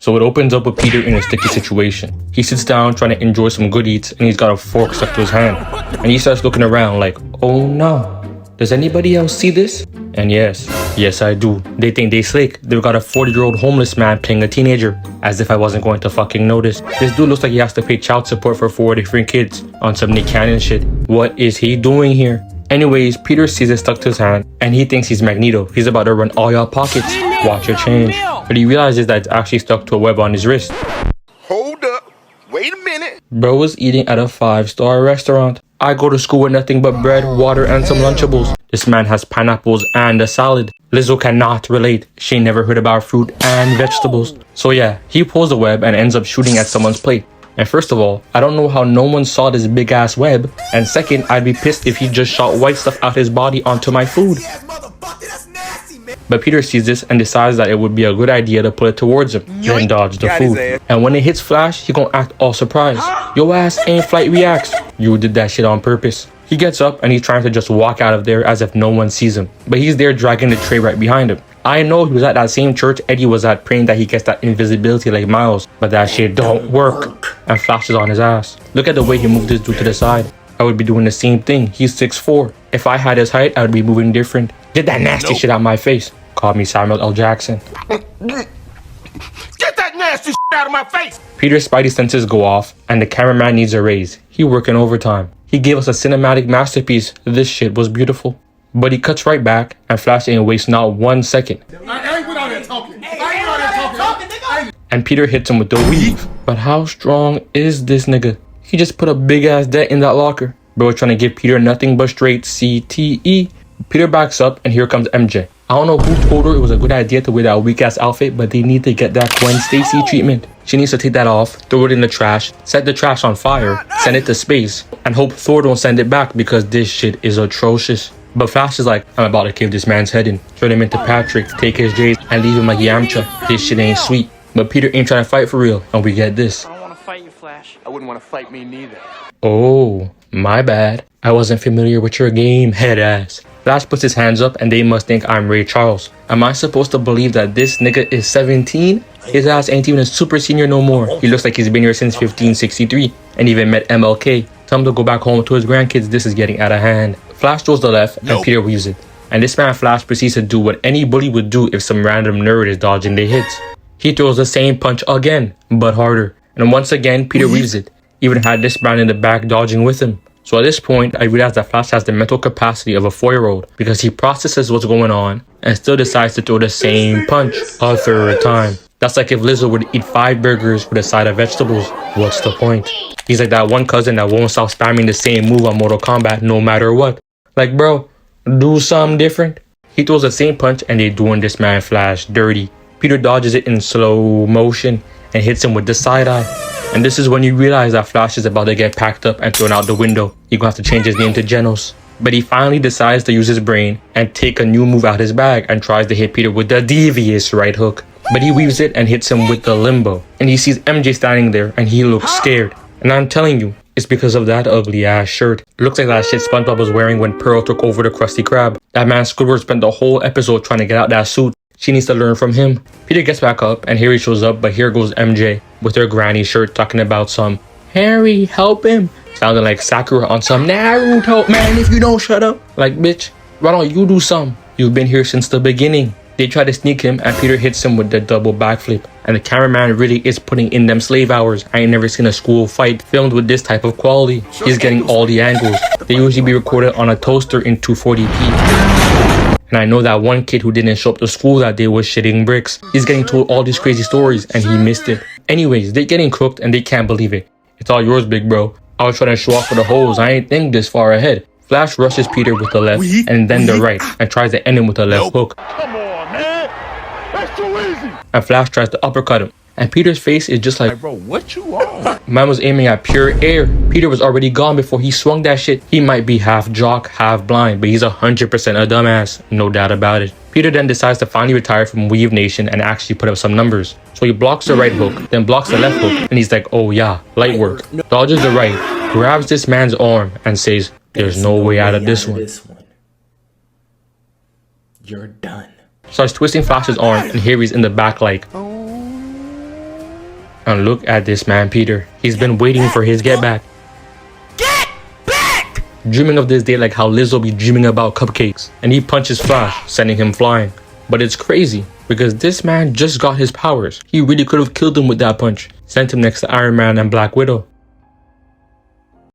So it opens up with Peter in a sticky situation. He sits down trying to enjoy some good eats and he's got a fork stuck to his hand. And he starts looking around like, oh no, does anybody else see this? And yes I do. They think they slick. They've got a 40-year-old homeless man playing a teenager. As if I wasn't going to fucking notice. This dude looks like he has to pay child support for 4 different kids on some Nick Cannon shit. What is he doing here? Anyways, Peter sees it stuck to his hand and he thinks he's Magneto. He's about to run all y'all pockets. Watch your change. But he realizes that it's actually stuck to a web on his wrist. Hold up. Wait a minute. Bro was eating at a 5-star restaurant. I go to school with nothing but bread, water, and some Lunchables. This man has pineapples and a salad. Lizzo cannot relate. She never heard about fruit and vegetables. So yeah, he pulls the web and ends up shooting at someone's plate. And first of all, I don't know how no one saw this big ass web. And second, I'd be pissed if he just shot white stuff out his body onto my food. But Peter sees this and decides that it would be a good idea to pull it towards him, then dodge the food. And when it hits Flash, he gonna act all surprised. Yo ass ain't flight reacts. You did that shit on purpose. He gets up and he's trying to just walk out of there as if no one sees him. But he's there dragging the tray right behind him. I know he was at that same church Eddie was at praying that he gets that invisibility like Miles. But that shit don't work. And Flash is on his ass. Look at the way he moved this dude to the side. I would be doing the same thing. He's 6'4". If I had his height, I would be moving different. Get that nasty shit out my face. Call me Samuel L. Jackson. Get that nasty shit out of my face. Peter's spidey senses go off and the cameraman needs a raise. He working overtime. He gave us a cinematic masterpiece. This shit was beautiful. But he cuts right back and Flash ain't waste not 1 second. I ain't without that talking. I ain't without that talking. And Peter hits him with the weave. But how strong is this nigga? He just put a big ass dent in that locker. Bro was trying to give Peter nothing but straight CTE. Peter backs up and here comes MJ. I don't know who told her it was a good idea to wear that weak ass outfit, but they need to get that Gwen Stacy treatment. She needs to take that off, throw it in the trash, set the trash on fire, send it to space, and hope Thor don't send it back because this shit is atrocious. But Flash is like, I'm about to cave this man's head in, turn him into Patrick, take his J's, and leave him like Yamcha. This shit ain't sweet. But Peter ain't trying to fight for real, and we get this. I don't want to fight you, Flash. I wouldn't want to fight me neither. Oh, my bad. I wasn't familiar with your game, head ass. Flash puts his hands up and they must think I'm Ray Charles. Am I supposed to believe that this nigga is 17? His ass ain't even a super senior no more. He looks like he's been here since 1563 and even met MLK. Tell him to go back home to his grandkids. This is getting out of hand. Flash throws the left and Peter weaves it. And this man Flash proceeds to do what any bully would do if some random nerd is dodging the hits. He throws the same punch again, but harder. And once again, Peter weaves it. Even had this man in the back dodging with him. So at this point, I realize that Flash has the mental capacity of a 4-year-old because he processes what's going on and still decides to throw the same punch a third time. That's like if Lizzo would eat 5 burgers with a side of vegetables. What's the point? He's like that one cousin that won't stop spamming the same move on Mortal Kombat no matter what. Like, bro, do something different. He throws the same punch and they doing this man Flash dirty. Peter dodges it in slow motion and hits him with the side eye. And this is when you realize that Flash is about to get packed up and thrown out the window. He's gonna have to change his name to Genos. But he finally decides to use his brain and take a new move out his bag and tries to hit Peter with the devious right hook. But he weaves it and hits him with the limbo. And he sees MJ standing there and he looks scared. And I'm telling you, it's because of that ugly ass shirt. It looks like that shit SpongeBob was wearing when Pearl took over the Krusty Krab. That man Squidward spent the whole episode trying to get out that suit. She needs to learn from him. Peter gets back up and Harry shows up, but here goes MJ with her granny shirt talking about some Harry, help him. Sounding like Sakura on some Naruto, man, if you don't shut up. Like, bitch, why don't you do some? You've been here since the beginning. They try to sneak him and Peter hits him with the double backflip. And the cameraman really is putting in them slave hours. I ain't never seen a school fight filmed with this type of quality. He's getting all the angles. They usually be recorded on a toaster in 240p. And I know that one kid who didn't show up to school that day was shitting bricks. He's getting told all these crazy stories and he missed it. Anyways, they're getting cooked and they can't believe it. It's all yours, big bro. I was trying to show off for the hoes. I ain't think this far ahead. Flash rushes Peter with the left and then the right and tries to end him with a left hook. Come on, man. That's too easy. And Flash tries to uppercut him. And Peter's face is just like, bro, what you on? Man was aiming at pure air. Peter was already gone before he swung that shit. He might be half jock, half blind, but he's 100% a dumbass. No doubt about it. Peter then decides to finally retire from Weave Nation and actually put up some numbers. So he blocks the right hook, then blocks the left hook, and he's like, oh yeah, light work. Dodges the right, grabs this man's arm, and says, there's no way out of this one. You're done. Starts twisting Flash's arm, and Harry's in the back like, And look at this man, Peter. He's been waiting for his get back. Get back! Dreaming of this day like how Lizzo be dreaming about cupcakes. And he punches Flash, sending him flying. But it's crazy, because this man just got his powers. He really could have killed him with that punch. Sent him next to Iron Man and Black Widow.